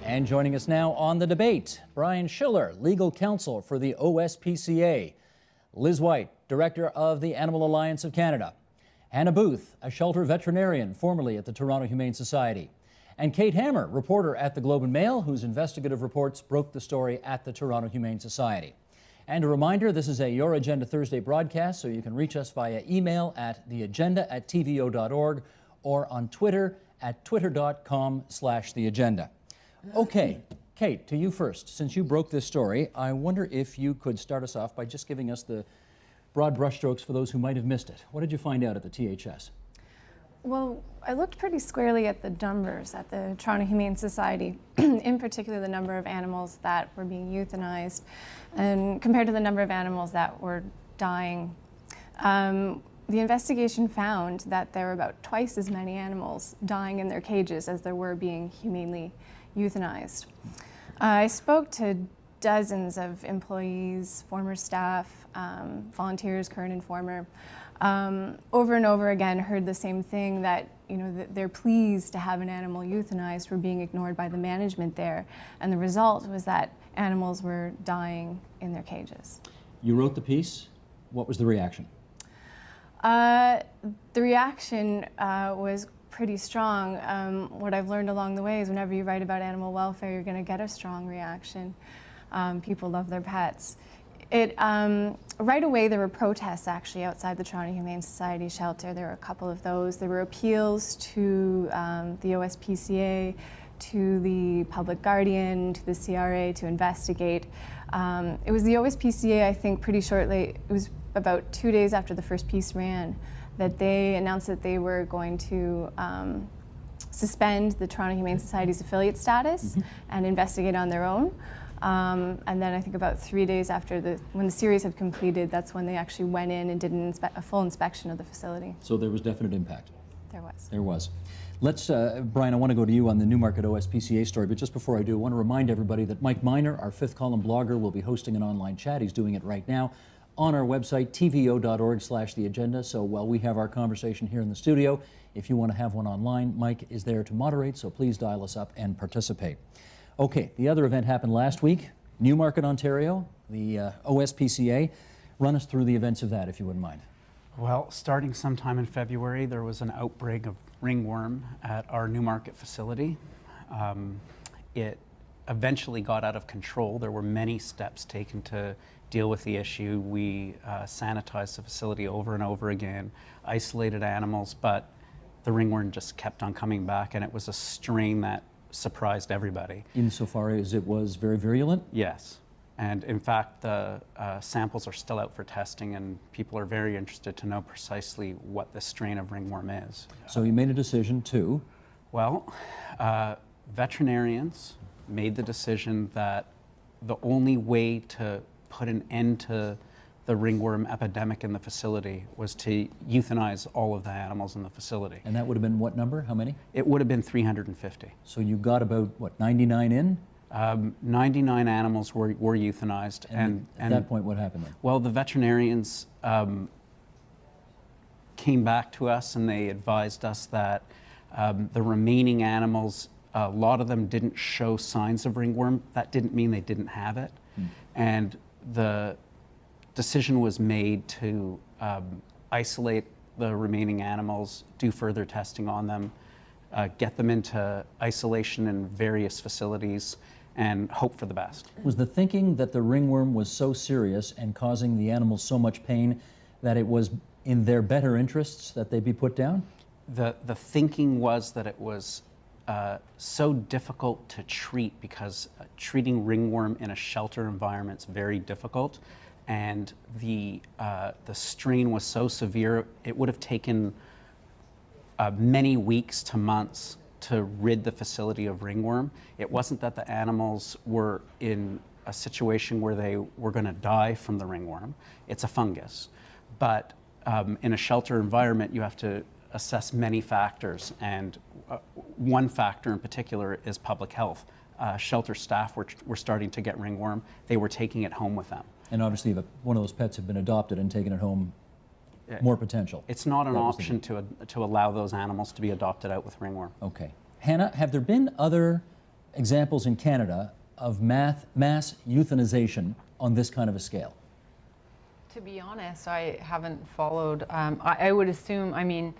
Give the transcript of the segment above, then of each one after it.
And joining us now on the debate, Brian Schiller, legal counsel for the OSPCA, Liz White, director of the Animal Alliance of Canada, Hannah Booth, a shelter veterinarian formerly at the Toronto Humane Society, and Kate Hammer, reporter at the Globe and Mail, whose investigative reports broke the story at the Toronto Humane Society. And a reminder, this is a Your Agenda Thursday broadcast, so you can reach us via email at theagenda@tvo.org or on Twitter at twitter.com/theagenda. Okay, Kate, to you first. Since you broke this story, I wonder if you could start us off by just giving us the broad brushstrokes for those who might have missed it. What did you find out at the THS? Well, I looked pretty squarely at the numbers at the Toronto Humane Society, in particular the number of animals that were being euthanized, and compared to the number of animals that were dying. The investigation found that there were about twice as many animals dying in their cages as there were being humanely euthanized. I spoke to dozens of employees, former staff, volunteers, current and former. Over and over again heard the same thing, that they're pleased to have an animal euthanized for being ignored by the management there, and the result was that animals were dying in their cages. You wrote the piece. What was the reaction? The reaction was pretty strong. What I've learned along the way is whenever you write about animal welfare, you're going to get a strong reaction. People love their pets. Right away there were protests actually outside the Toronto Humane Society shelter. There were a couple of those. There were appeals to the OSPCA, to the Public Guardian, to the CRA to investigate. It was the OSPCA, I think pretty shortly, it was about 2 days after the first piece ran, that they announced that they were going to suspend the Toronto Humane Society's affiliate status and investigate on their own. And then I think about 3 days after when the series had completed, that's when they actually went in and did a full inspection of the facility. So there was definite impact. There was. There was. Let's, Brian, I want to go to you on the Newmarket OSPCA story, but just before I do, I want to remind everybody that Mike Miner, our fifth column blogger, will be hosting an online chat. He's doing it right now on our website, tvo.org/theagenda. So while we have our conversation here in the studio, if you want to have one online, Mike is there to moderate, so please dial us up and participate. Okay, the other event happened last week, Newmarket, Ontario, the OSPCA. Run us through the events of that, if you wouldn't mind. Well, starting sometime in February, there was an outbreak of ringworm at our Newmarket facility. It eventually got out of control. There were many steps taken to deal with the issue. We sanitized the facility over and over again, isolated animals, but the ringworm just kept on coming back, and it was a strain that surprised everybody. Insofar as it was very virulent? Yes. And in fact, the samples are still out for testing, and people are very interested to know precisely what this strain of ringworm is. So you made a decision to? Well, veterinarians made the decision that the only way to put an end to the ringworm epidemic in the facility was to euthanize all of the animals in the facility. And that would have been what number? How many? It would have been 350. So you got about, what, 99 in? 99 animals were euthanized. And at that point, what happened then? Well, the veterinarians came back to us and they advised us that the remaining animals, a lot of them didn't show signs of ringworm. That didn't mean they didn't have it. And the decision was made to isolate the remaining animals, do further testing on them, get them into isolation in various facilities, and hope for the best. Was the thinking that the ringworm was so serious and causing the animals so much pain that it was in their better interests that they be put down? The thinking was that it was so difficult to treat because treating ringworm in a shelter environment is very difficult, and the strain was so severe it would have taken many weeks to months to rid the facility of ringworm. It wasn't that the animals were in a situation where they were going to die from the ringworm. It's a fungus. But in a shelter environment, you have to assess many factors, and one factor in particular is public health. Shelter staff were starting to get ringworm. They were taking it home with them. And obviously, if one of those pets had been adopted and taken it home, more potential. It's not an option to allow those animals to be adopted out with ringworm. Okay. Hannah, have there been other examples in Canada of mass euthanization on this kind of a scale? To be honest, I haven't followed. I would assume, I mean,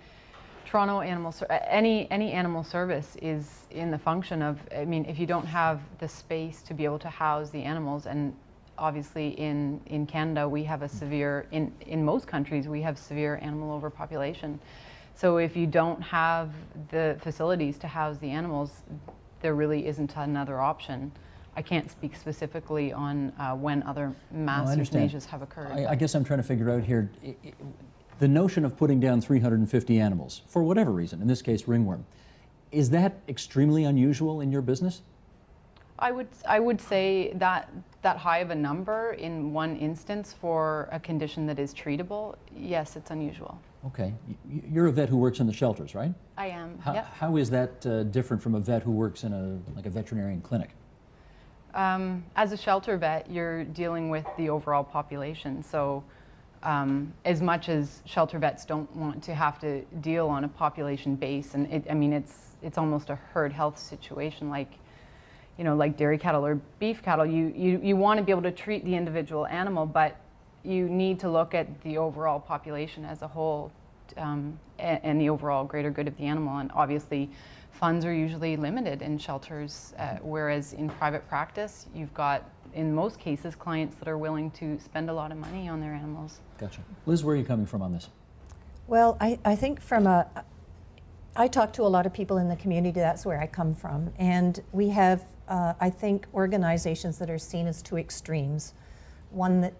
Toronto any animal service is in the function of, I mean, if you don't have the space to be able to house the animals, and obviously in Canada we have a severe, in most countries we have severe animal overpopulation. So if you don't have the facilities to house the animals, there really isn't another option. I can't speak specifically on when other mass euthanasias have occurred. I guess I'm trying to figure out here, the notion of putting down 350 animals, for whatever reason, in this case ringworm, is that extremely unusual in your business? I would say that high of a number in one instance for a condition that is treatable, yes, it's unusual. Okay. You're a vet who works in the shelters, right? I am, yep. How is that different from a vet who works in a veterinarian clinic? As a shelter vet, you're dealing with the overall population. So as much as shelter vets don't want to have to deal on a population base, and it's almost a herd health situation, like, you know, like dairy cattle or beef cattle, you want to be able to treat the individual animal, but you need to look at the overall population as a whole, and the overall greater good of the animal. And obviously, funds are usually limited in shelters, whereas in private practice, you've got, in most cases, clients that are willing to spend a lot of money on their animals. Gotcha. Liz, where are you coming from on this? Well, I think I talk to a lot of people in the community, that's where I come from, and we have, I think, organizations that are seen as two extremes. One that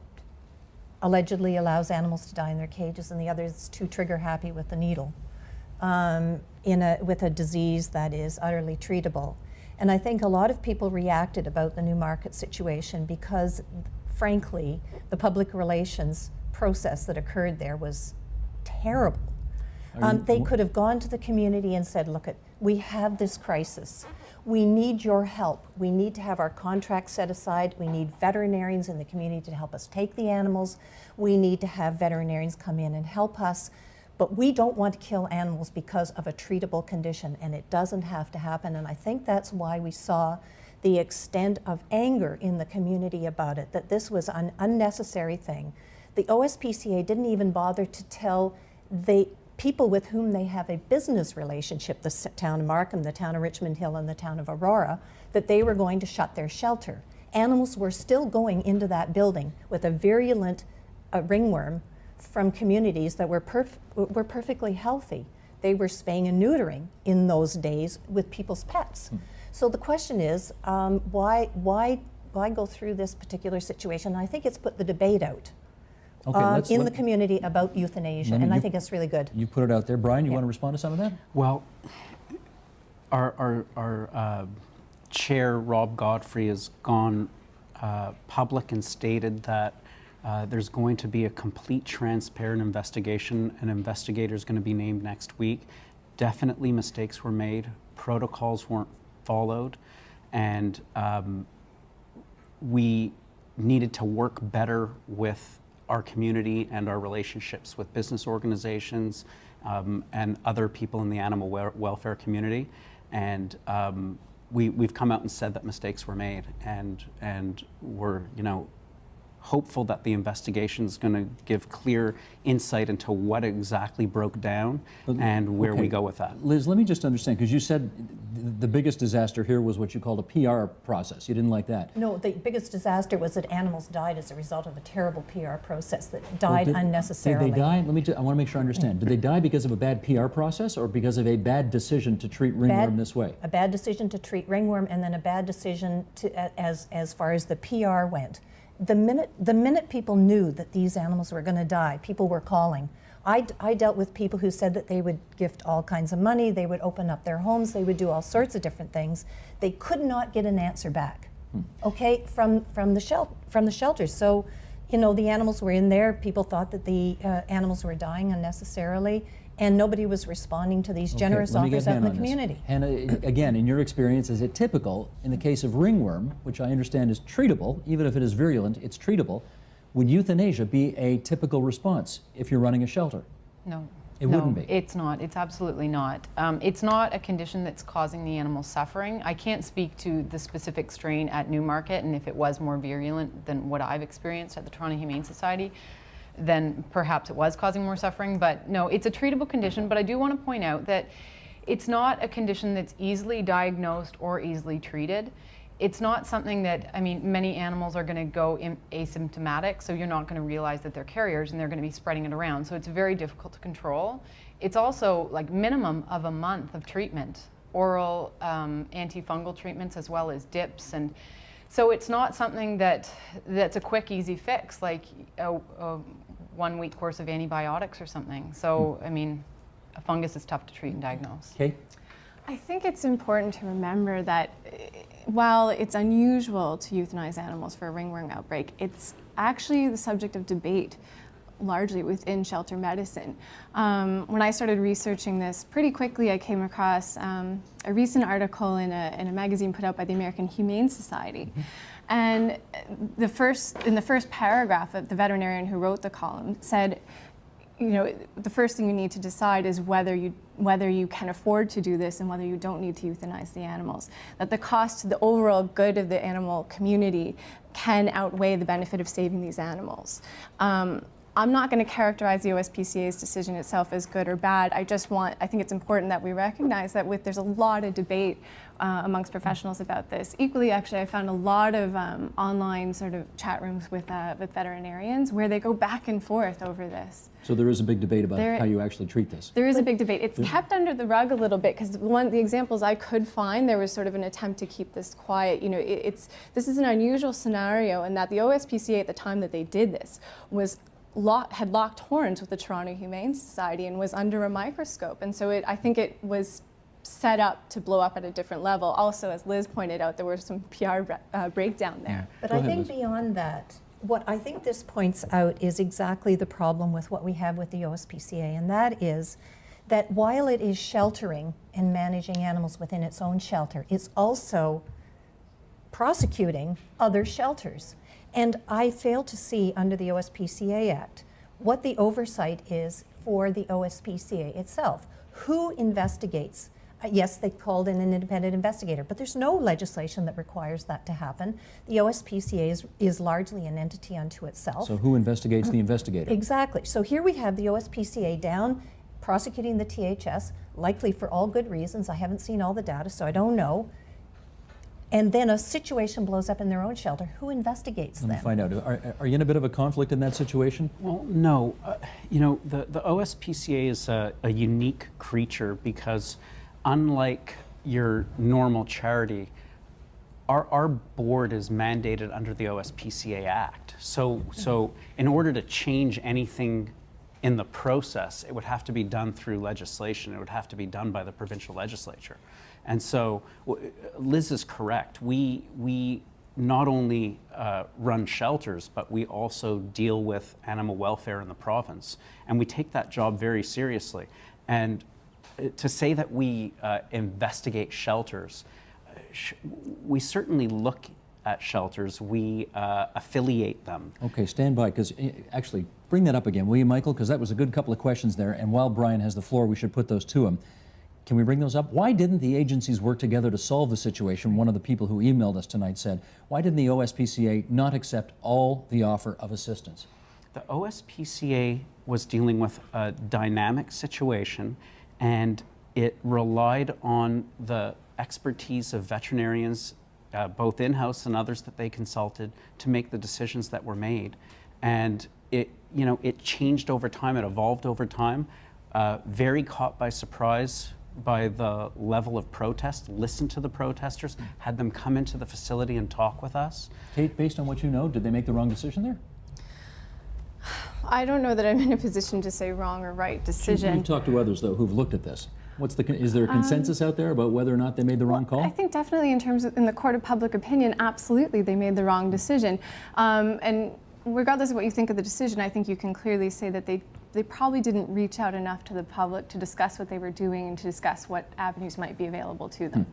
allegedly allows animals to die in their cages, and the other is too trigger happy with the needle. With a disease that is utterly treatable. And I think a lot of people reacted about the Newmarket situation because, frankly, the public relations process that occurred there was terrible. They could have gone to the community and said, look, we have this crisis. We need your help. We need to have our contracts set aside. We need veterinarians in the community to help us take the animals. We need to have veterinarians come in and help us. But we don't want to kill animals because of a treatable condition, and it doesn't have to happen. And I think that's why we saw the extent of anger in the community about it, that this was an unnecessary thing. The OSPCA didn't even bother to tell the people with whom they have a business relationship, the town of Markham, the town of Richmond Hill, and the town of Aurora, that they were going to shut their shelter. Animals were still going into that building with a virulent ringworm from communities that were perfectly healthy. They were spaying and neutering in those days with people's pets. So the question is, why go through this particular situation? I think it's put the debate out in the community about euthanasia, and I think it's really good. You put it out there. Brian, you want to respond to some of that? Well, our chair, Rob Godfrey, has gone public and stated that there's going to be a complete transparent investigation. An investigator is going to be named next week. Definitely mistakes were made. Protocols weren't followed. And we needed to work better with our community and our relationships with business organizations and other people in the animal welfare community. And we've come out and said that mistakes were made, and we're, you know, hopeful that the investigation is going to give clear insight into what exactly broke down and where we go with that. Liz, let me just understand, because you said the biggest disaster here was what you called a PR process. You didn't like that. No, the biggest disaster was that animals died as a result of a terrible PR process that died unnecessarily. Did they die? I want to make sure I understand. Did they die because of a bad PR process or because of a bad decision to treat ringworm this way? A bad decision to treat ringworm, and then a bad decision to, as far as the PR went. The minute people knew that these animals were going to die, people were calling. I dealt with people who said that they would gift all kinds of money, they would open up their homes, they would do all sorts of different things. They could not get an answer back, okay, from the shelters. So, you know, the animals were in there. People thought that the animals were dying unnecessarily, and nobody was responding to these generous offers out in the community. Hannah, again, in your experience, is it typical in the case of ringworm, which I understand is treatable, even if it is virulent, it's treatable, would euthanasia be a typical response if you're running a shelter? No. It No, wouldn't be. it's not. It's absolutely not. It's not a condition that's causing the animal suffering. I can't speak to the specific strain at Newmarket, and if it was more virulent than what I've experienced at the Toronto Humane Society, then perhaps it was causing more suffering. But no, it's a treatable condition. But I do want to point out that it's not a condition that's easily diagnosed or easily treated. It's not something that, I mean, many animals are going to go asymptomatic, so you're not going to realize that they're carriers and they're going to be spreading it around. So it's very difficult to control. It's also like minimum of a month of treatment, oral antifungal treatments as well as dips. And so it's not something that's a quick, easy fix, like a 1 week course of antibiotics or something. So, I mean, a fungus is tough to treat and diagnose. Okay. I think it's important to remember that while it's unusual to euthanize animals for a ringworm outbreak, it's actually the subject of debate largely within shelter medicine. When I started researching this, pretty quickly I came across a recent article in a magazine put out by the American Humane Society. And in the first paragraph, the veterinarian who wrote the column said, you know, the first thing you need to decide is whether you can afford to do this and whether you don't need to euthanize the animals. That the cost to the overall good of the animal community can outweigh the benefit of saving these animals. I'm not going to characterize the OSPCA's decision itself as good or bad. I think it's important that we recognize that there's a lot of debate amongst professionals about this. Equally, actually, I found a lot of online sort of chat rooms with veterinarians where they go back and forth over this. So there is a big debate about how you actually treat this. There is a big debate. It's kept under the rug a little bit because the examples I could find, there was sort of an attempt to keep this quiet. You know, this is an unusual scenario, and that the OSPCA at the time that they did this had locked horns with the Toronto Humane Society and was under a microscope. And so I think it was set up to blow up at a different level. Also, as Liz pointed out, there was some PR breakdown there. But Go I ahead, think Liz. beyond that, what I think this points out is exactly the problem with what we have with the OSPCA, and that is that while it is sheltering and managing animals within its own shelter, it's also prosecuting other shelters. And I fail to see under the OSPCA Act what the oversight is for the OSPCA itself. Who investigates? Yes, they called in an independent investigator, but there's no legislation that requires that to happen. The OSPCA is largely an entity unto itself. So who investigates the investigator? Exactly. So here we have the OSPCA down prosecuting the THS, likely for all good reasons. I haven't seen all the data, so I don't know. And then a situation blows up in their own shelter. Who investigates them? Let me find out. Are you in a bit of a conflict in that situation? Well, no. You know, the OSPCA is a unique creature because unlike your normal charity, our board is mandated under the OSPCA Act. So in order to change anything in the process, it would have to be done through legislation. It would have to be done by the provincial legislature. And so Liz is correct. We not only run shelters, but we also deal with animal welfare in the province. And we take that job very seriously. And to say that we investigate shelters, we certainly look at shelters. We affiliate them. Okay, stand by, because actually, bring that up again, will you, Michael? Because that was a good couple of questions there. And while Brian has the floor, we should put those to him. Can we bring those up? Why didn't the agencies work together to solve the situation? One of the people who emailed us tonight said, why didn't the OSPCA not accept all the offer of assistance? The OSPCA was dealing with a dynamic situation, and it relied on the expertise of veterinarians, both in-house and others that they consulted, to make the decisions that were made. And it changed over time, it evolved over time, very caught by surprise by the level of protest, listened to the protesters, had them come into the facility and talk with us. Kate, based on what you know, did they make the wrong decision there? I don't know that I'm in a position to say wrong or right decision. You've talked to others, though, who've looked at this. Is there a consensus out there about whether or not they made the wrong call? I think definitely in the court of public opinion, absolutely they made the wrong decision. And regardless of what you think of the decision, I think you can clearly say that they probably didn't reach out enough to the public to discuss what they were doing and to discuss what avenues might be available to them.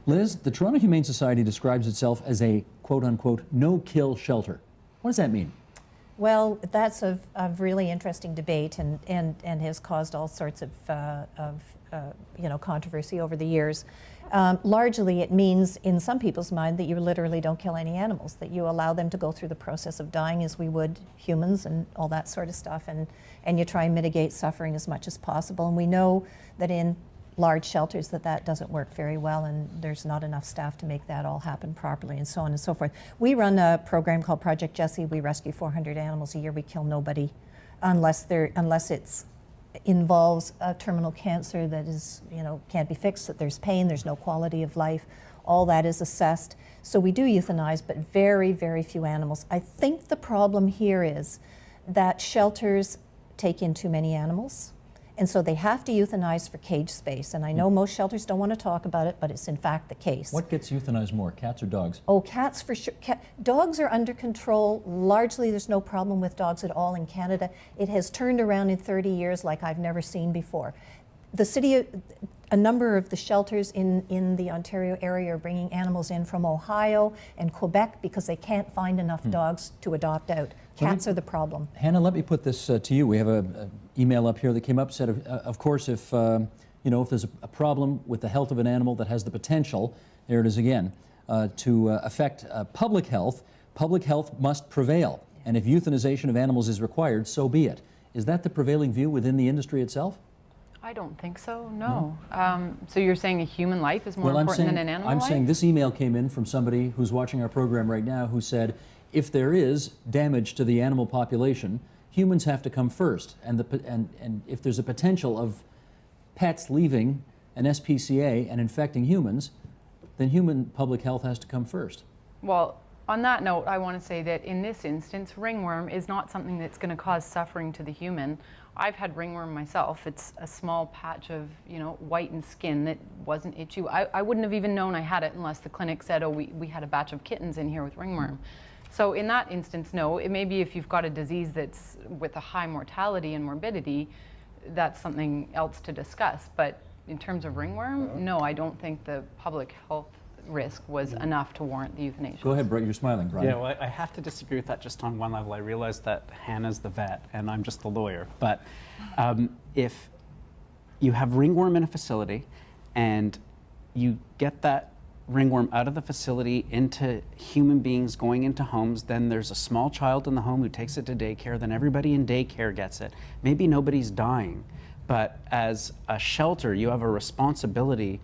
Liz, the Toronto Humane Society describes itself as a quote-unquote no-kill shelter. What does that mean? Well, that's a really interesting debate and has caused all sorts of controversy over the years. Largely, it means in some people's mind that you literally don't kill any animals, that you allow them to go through the process of dying as we would humans and all that sort of stuff, and you try and mitigate suffering as much as possible. And we know that in large shelters that doesn't work very well, and there's not enough staff to make that all happen properly, and so on and so forth. We run a program called Project Jessie. We rescue 400 animals a year. We kill nobody unless it's involves a terminal cancer that is, can't be fixed, that there's pain, there's no quality of life. All that is assessed. So we do euthanize, but very, very few animals. I think the problem here is that shelters take in too many animals, and so they have to euthanize for cage space. And I know most shelters don't want to talk about it, but it's in fact the case. What gets euthanized more, cats or dogs? Oh, cats for sure. Dogs are under control. Largely, there's no problem with dogs at all in Canada. It has turned around in 30 years like I've never seen before. A number of the shelters in the Ontario area are bringing animals in from Ohio and Quebec because they can't find enough dogs to adopt out. Cats are the problem. Hannah, let me put this to you. We have an email up here that came up, said, of course, if there's a problem with the health of an animal that has the potential, there it is again, to affect public health must prevail. And if euthanization of animals is required, so be it. Is that the prevailing view within the industry itself? I don't think so, no. So you're saying a human life is more important than an animal life? I'm saying this email came in from somebody who's watching our program right now who said, if there is damage to the animal population, humans have to come first. And if there's a potential of pets leaving an SPCA and infecting humans, then human public health has to come first. Well, on that note, I want to say that in this instance, ringworm is not something that's going to cause suffering to the human. I've had ringworm myself. It's a small patch of, whitened skin that wasn't itchy. I wouldn't have even known I had it unless the clinic said, oh, we had a batch of kittens in here with ringworm. So in that instance, no. It may be if you've got a disease that's with a high mortality and morbidity, that's something else to discuss. But in terms of ringworm, no, I don't think the public health risk was enough to warrant the euthanasia. Go ahead, Brett, you're smiling, Brian. Yeah, well, I have to disagree with that just on one level. I realize that Hannah's the vet and I'm just the lawyer. But if you have ringworm in a facility and you get that ringworm out of the facility into human beings going into homes, then there's a small child in the home who takes it to daycare, then everybody in daycare gets it. Maybe nobody's dying, but as a shelter, you have a responsibility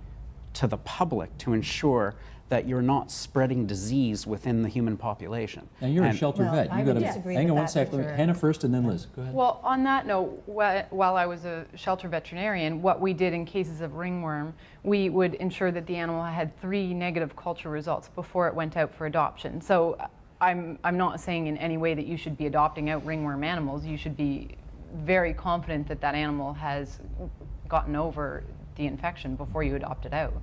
to the public to ensure that you're not spreading disease within the human population. Now you're a shelter vet. I would disagree hang on with one that, second. sure. Hannah first and then Liz. Go ahead. Well, on that note, while I was a shelter veterinarian, what we did in cases of ringworm, we would ensure that the animal had 3 negative culture results before it went out for adoption. So I'm not saying in any way that you should be adopting out ringworm animals. You should be very confident that that animal has gotten over the infection before you adopt it out.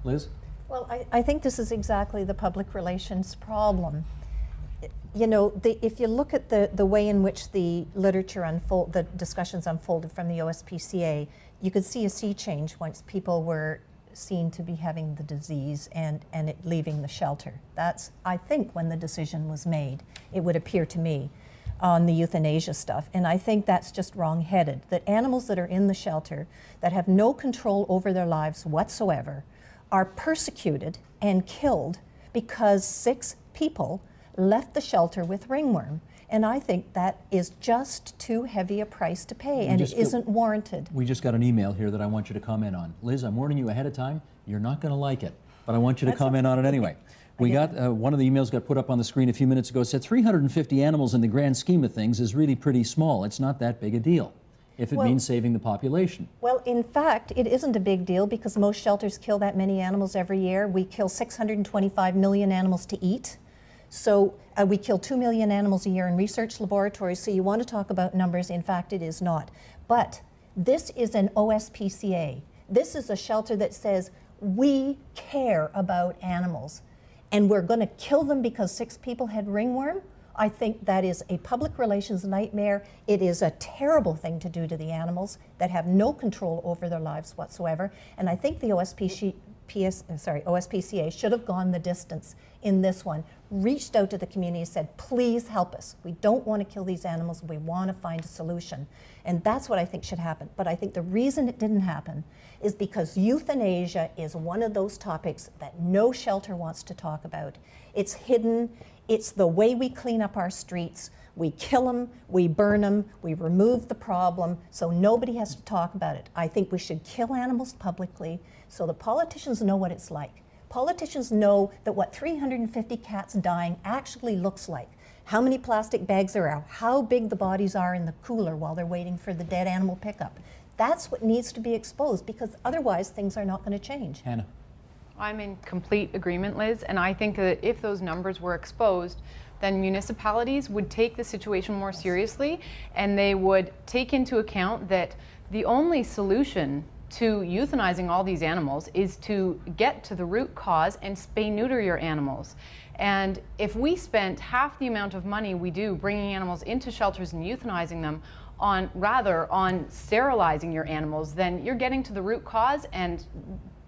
Liz? Well, I think this is exactly the public relations problem. If you look at the way in which the the discussions unfolded from the OSPCA, you could see a sea change once people were seen to be having the disease and it leaving the shelter. That's, I think, when the decision was made, it would appear to me, on the euthanasia stuff. And I think that's just wrong-headed, that animals that are in the shelter that have no control over their lives whatsoever are persecuted and killed because 6 people left the shelter with ringworm. And I think that is just too heavy a price to pay, and it isn't warranted. We just got an email here that I want you to comment on. Liz, I'm warning you ahead of time. You're not going to like it, but I want you to comment on it anyway. We got one of the emails got put up on the screen a few minutes ago. It said 350 animals in the grand scheme of things is really pretty small. It's not that big a deal if it means saving the population. Well, in fact, it isn't a big deal because most shelters kill that many animals every year. We kill 625 million animals to eat. So we kill 2 million animals a year in research laboratories. So you want to talk about numbers. In fact, it is not. But this is an OSPCA. This is a shelter that says we care about animals and we're going to kill them because 6 people had ringworm. I think that is a public relations nightmare. It is a terrible thing to do to the animals that have no control over their lives whatsoever. And I think the OSPCA should have gone the distance in this one. reached out to the community and said, please help us. We don't want to kill these animals. We want to find a solution. And that's what I think should happen. But I think the reason it didn't happen is because euthanasia is one of those topics that no shelter wants to talk about. It's hidden. It's the way we clean up our streets. We kill them, we burn them, we remove the problem, so nobody has to talk about it. I think we should kill animals publicly so the politicians know what it's like. Politicians know that what 350 cats dying actually looks like, how many plastic bags there are, how big the bodies are in the cooler while they're waiting for the dead animal pickup. That's what needs to be exposed, because otherwise things are not going to change. Hannah. I'm in complete agreement, Liz, and I think that if those numbers were exposed, then municipalities would take the situation more seriously, and they would take into account that the only solution to euthanizing all these animals is to get to the root cause and spay-neuter your animals. And if we spent half the amount of money we do bringing animals into shelters and euthanizing them on sterilizing your animals, then you're getting to the root cause, and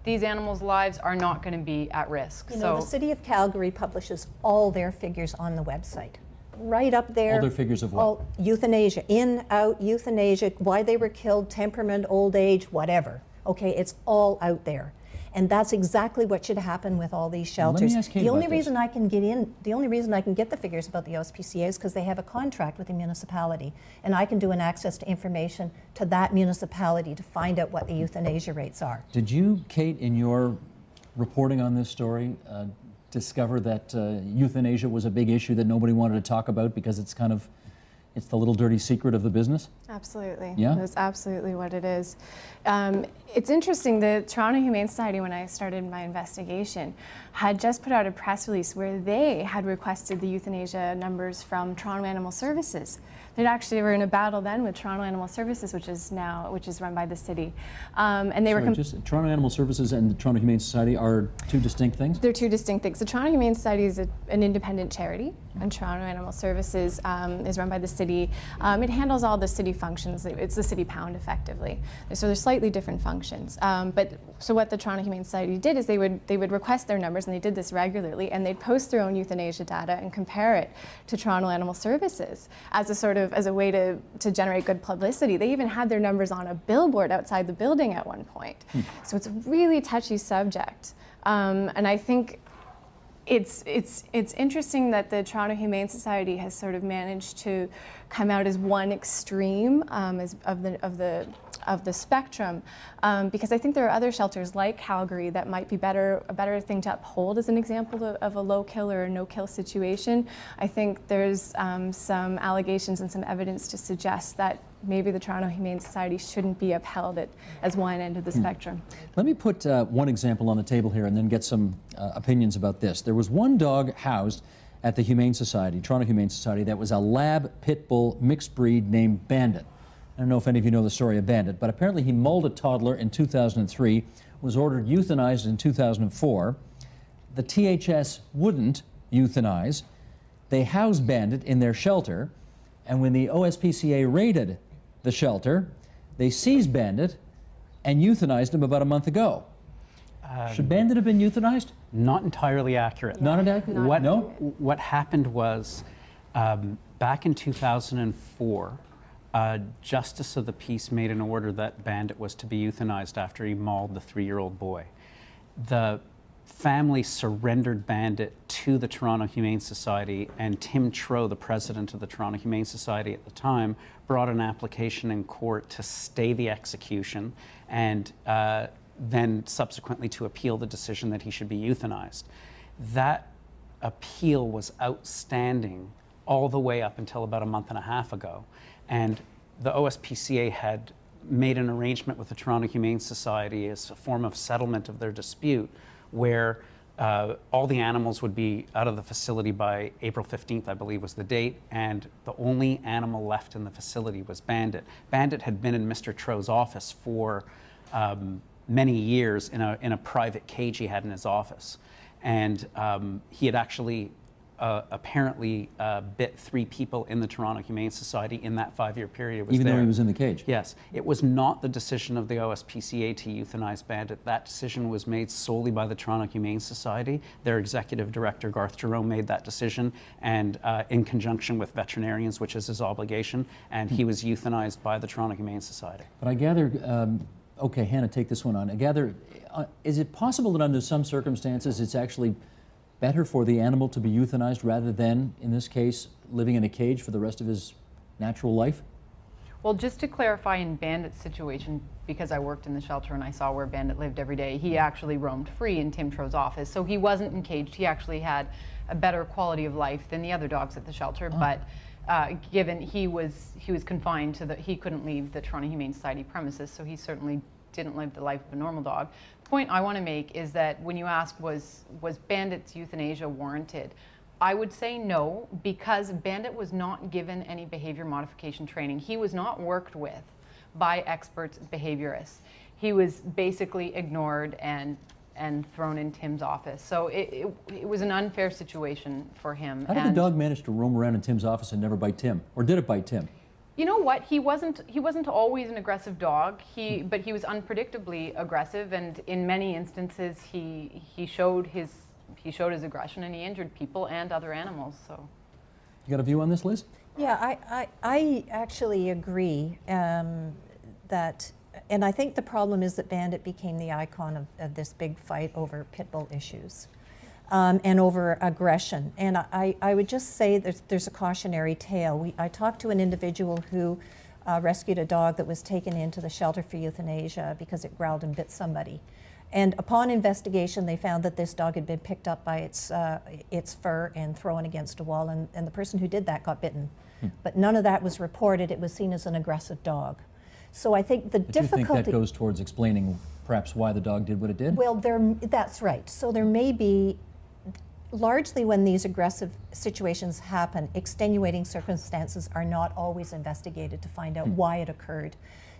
these animals' lives are not going to be at risk. You know, the City of Calgary publishes all their figures on the website. Right up there. All their figures of what? All, euthanasia, in, out, euthanasia, why they were killed, temperament, old age, whatever. Okay, it's all out there. And that's exactly what should happen with all these shelters. Let me ask Kate the only about this. reason I can get in, the only reason I can get the figures about the OSPCA is because they have a contract with the municipality, and I can do an access to information to that municipality to find out what the euthanasia rates are. Did you, Kate, in your reporting on this story, discover that euthanasia was a big issue that nobody wanted to talk about because it's kind of, it's the little dirty secret of the business? Absolutely. Yeah? That's absolutely what it is. It's interesting, the Toronto Humane Society, when I started my investigation, had just put out a press release where they had requested the euthanasia numbers from Toronto Animal Services. They actually were in a battle then with Toronto Animal Services, which is run by the city. And they were just Toronto Animal Services and the Toronto Humane Society are two distinct things? They're two distinct things. The Toronto Humane Society is an independent charity, and Toronto Animal Services is run by the city. It handles all the city functions. It's the city pound, effectively. So they're slightly different functions. So what the Toronto Humane Society did is they would request their numbers, and they did this regularly, and they'd post their own euthanasia data and compare it to Toronto Animal Services as a way to generate good publicity. They even had their numbers on a billboard outside the building at one point. So it's a really touchy subject. And I think it's interesting that the Toronto Humane Society has sort of managed to come out as one extreme of the spectrum, because I think there are other shelters like Calgary that might be a better thing to uphold as an example of a low kill or a no kill situation. I think there's some allegations and some evidence to suggest that maybe the Toronto Humane Society shouldn't be upheld as one end of the spectrum. Let me put one example on the table here and then get some opinions about this. There was one dog housed at the Humane Society, Toronto Humane Society, that was a lab pit bull mixed breed named Bandit. I don't know if any of you know the story of Bandit, but apparently he mauled a toddler in 2003, was ordered euthanized in 2004. The THS wouldn't euthanize. They housed Bandit in their shelter, and when the OSPCA raided the shelter, they seized Bandit and euthanized him about a month ago. Should Bandit have been euthanized? Not entirely accurate. Not accurate? Not No? What happened was, back in 2004, Justice of the Peace made an order that Bandit was to be euthanized after he mauled the 3-year-old boy. The family surrendered Bandit to the Toronto Humane Society, and Tim Tro, the president of the Toronto Humane Society at the time, brought an application in court to stay the execution and then subsequently to appeal the decision that he should be euthanized. That appeal was outstanding all the way up until about a month and a half ago. And the OSPCA had made an arrangement with the Toronto Humane Society as a form of settlement of their dispute, where all the animals would be out of the facility by April 15th, I believe was the date, and the only animal left in the facility was Bandit. Bandit had been in Mr. Tro's office for many years in a private cage he had in his office. And he had actually apparently bit 3 people in the Toronto Humane Society in that 5-year period. Even though he was in the cage? Yes. It was not the decision of the OSPCA to euthanize Bandit. That decision was made solely by the Toronto Humane Society. Their executive director, Garth Jerome, made that decision, and in conjunction with veterinarians, which is his obligation, and he was euthanized by the Toronto Humane Society. But I gather, okay, Hannah, take this one on. I gather, is it possible that under some circumstances it's actually better for the animal to be euthanized rather than, in this case, living in a cage for the rest of his natural life? Well, just to clarify, in Bandit's situation, because I worked in the shelter and I saw where Bandit lived every day, he actually roamed free in Tim Tro's office. So he wasn't encaged. He actually had a better quality of life than the other dogs at the shelter. Oh. But given he was confined to he couldn't leave the Toronto Humane Society premises, so he certainly didn't live the life of a normal dog. The point I want to make is that when you ask was Bandit's euthanasia warranted, I would say no, because Bandit was not given any behavior modification training. He was not worked with by experts behaviorists. He was basically ignored and thrown in Tim's office. So it was an unfair situation for him. How did the dog manage to roam around in Tim's office and never bite Tim? Or did it bite Tim? You know what? He wasn't always an aggressive dog. But he was unpredictably aggressive, and in many instances he showed his aggression, and he injured people and other animals. So, you got a view on this, Liz? Yeah, I actually agree that, and I think the problem is that Bandit became the icon of this big fight over pit bull issues. And over aggression. And I would just say there's a cautionary tale. I talked to an individual who rescued a dog that was taken into the shelter for euthanasia because it growled and bit somebody. And upon investigation, they found that this dog had been picked up by its fur and thrown against a wall, and the person who did that got bitten. But none of that was reported. It was seen as an aggressive dog. So I think the difficulty... You think that goes towards explaining perhaps why the dog did what it did? Well, that's right. So there may be, largely when these aggressive situations happen, extenuating circumstances are not always investigated to find out why it occurred.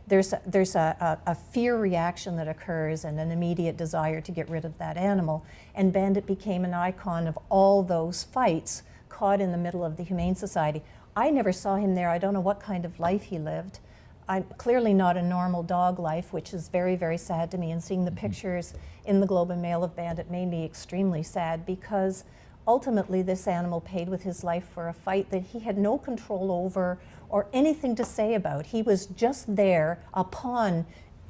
There's a fear reaction that occurs and an immediate desire to get rid of that animal. And Bandit became an icon of all those fights caught in the middle of the Humane Society. I never saw him there. I don't know what kind of life he lived. I'm clearly not a normal dog life, which is very, very sad to me. And seeing the pictures in the Globe and Mail of Bandit made me extremely sad, because ultimately this animal paid with his life for a fight that he had no control over or anything to say about. He was just there, a pawn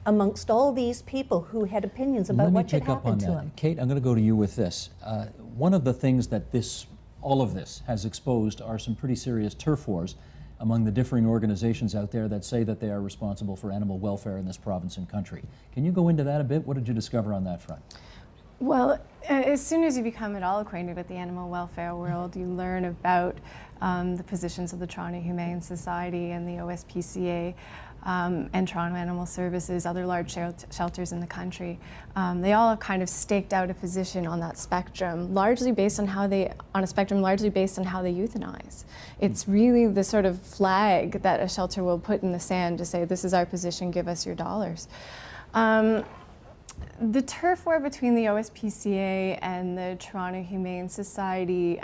amongst all these people who had opinions about what should happen to him. Kate, I'm going to go to you with this. One of the things that all of this has exposed are some pretty serious turf wars among the differing organizations out there that say that they are responsible for animal welfare in this province and country. Can you go into that a bit? What did you discover on that front? Well, as soon as you become at all acquainted with the animal welfare world, you learn about the positions of the Toronto Humane Society and the OSPCA and Toronto Animal Services, other large shelters in the country. They all have kind of staked out a position on that spectrum, largely based on how they euthanize. It's really the sort of flag that a shelter will put in the sand to say, this is our position, give us your dollars. The turf war between the OSPCA and the Toronto Humane Society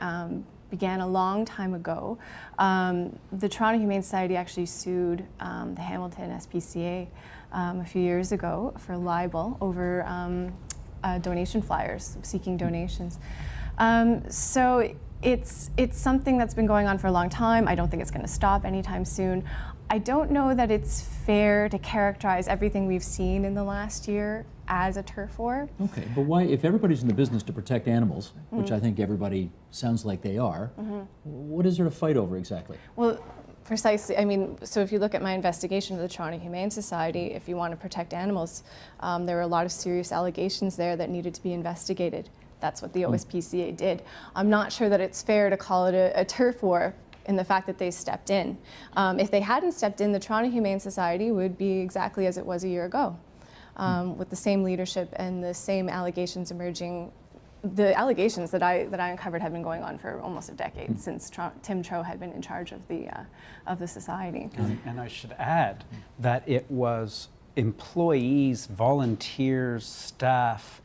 began a long time ago. The Toronto Humane Society actually sued the Hamilton SPCA a few years ago for libel over donation flyers, seeking donations. So it's something that's been going on for a long time. I don't think it's going to stop anytime soon. I don't know that it's fair to characterize everything we've seen in the last year as a turf war. Okay, but why, if everybody's in the business to protect animals, which I think everybody sounds like they are, what is there to fight over exactly? Well, precisely. I mean, so if you look at my investigation of the Toronto Humane Society, if you want to protect animals, there were a lot of serious allegations there that needed to be investigated. That's what the OSPCA did. I'm not sure that it's fair to call it a turf war in the fact that they stepped in. If they hadn't stepped in, the Toronto Humane Society would be exactly as it was a year ago, with the same leadership and the same allegations emerging. The allegations that I uncovered have been going on for almost a decade, since Tim Tro had been in charge of the society. And I should add that it was employees, volunteers, staff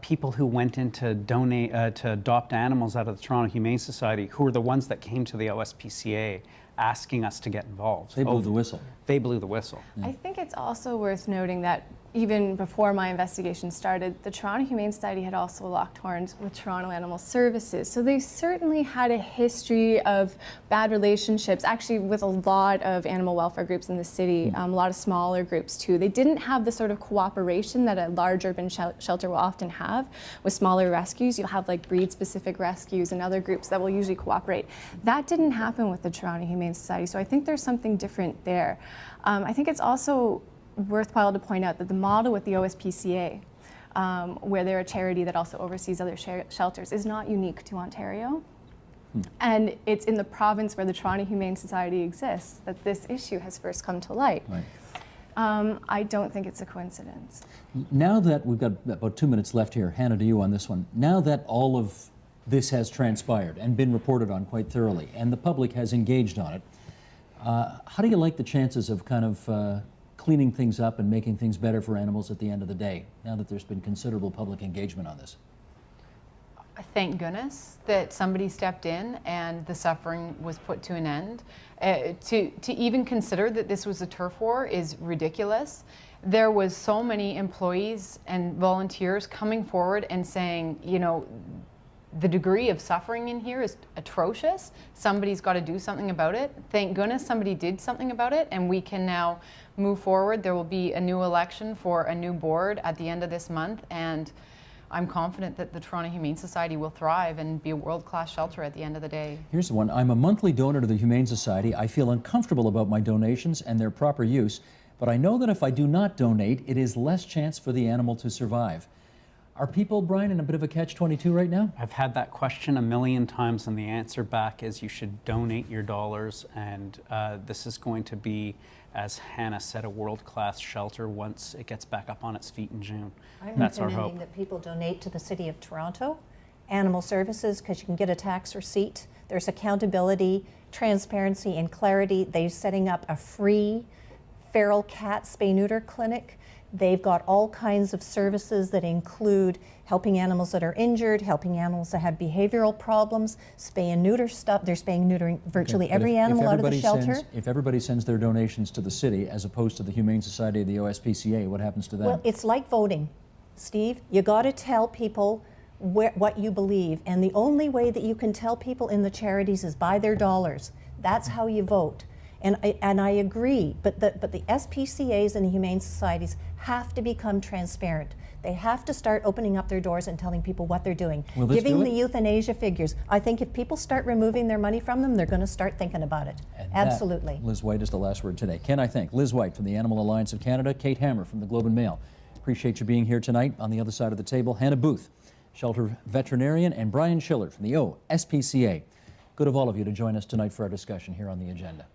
people who went in to donate, to adopt animals out of the Toronto Humane Society, who were the ones that came to the OSPCA asking us to get involved. They blew the whistle. They blew the whistle. I think it's also worth noting that even before my investigation started, the Toronto Humane Society had also locked horns with Toronto Animal Services. So they certainly had a history of bad relationships, actually with a lot of animal welfare groups in the city, a lot of smaller groups too. They didn't have the sort of cooperation that a large urban shelter will often have with smaller rescues. You'll have like breed-specific rescues and other groups that will usually cooperate. That didn't happen with the Toronto Humane Society, so I think there's something different there. I think it's also worthwhile to point out that the model with the OSPCA, where they're a charity that also oversees other shelters, is not unique to Ontario. And it's in the province where the Toronto Humane Society exists that this issue has first come to light. Right. I don't think it's a coincidence. Now that we've got about 2 minutes left here, Hannah, to you on this one. Now that all of this has transpired and been reported on quite thoroughly, and the public has engaged on it, how do you like the chances of kind of cleaning things up and making things better for animals at the end of the day, now that there's been considerable public engagement on this? Thank goodness that somebody stepped in and the suffering was put to an end. To even consider that this was a turf war is ridiculous. There was so many employees and volunteers coming forward and saying, you know, the degree of suffering in here is atrocious. Somebody's got to do something about it. Thank goodness somebody did something about it, and we can now move forward. There will be a new election for a new board at the end of this month, and I'm confident that the Toronto Humane Society will thrive and be a world-class shelter at the end of the day. Here's the one. I'm a monthly donor to the Humane Society. I feel uncomfortable about my donations and their proper use, but I know that if I do not donate, it is less chance for the animal to survive. Are people, Brian, in a bit of a catch-22 right now? I've had that question a million times, and the answer back is you should donate your dollars, and this is going to be, as Hannah said, a world-class shelter once it gets back up on its feet in June. That's our hope. I'm recommending that people donate to the City of Toronto, Animal Services, because you can get a tax receipt. There's accountability, transparency, and clarity. They're setting up a free feral cat spay-neuter clinic. They've got all kinds of services that include helping animals that are injured, helping animals that have behavioral problems, spay and neuter stuff. They're spaying and neutering virtually every animal out of the shelter. If everybody sends their donations to the city as opposed to the Humane Society of the OSPCA, what happens to them? Well, it's like voting, Steve. You got to tell people what you believe, and the only way that you can tell people in the charities is by their dollars. That's how you vote. And I agree, but the SPCAs and the Humane Societies have to become transparent. They have to start opening up their doors and telling people what they're doing. Giving the euthanasia figures. I think if people start removing their money from them, they're going to start thinking about it. And absolutely. That, Liz White, is the last word today. Can I thank Liz White from the Animal Alliance of Canada, Kate Hammer from the Globe and Mail. Appreciate you being here tonight. On the other side of the table, Hannah Booth, shelter veterinarian, and Brian Schiller from the OSPCA. Good of all of you to join us tonight for our discussion here on the agenda.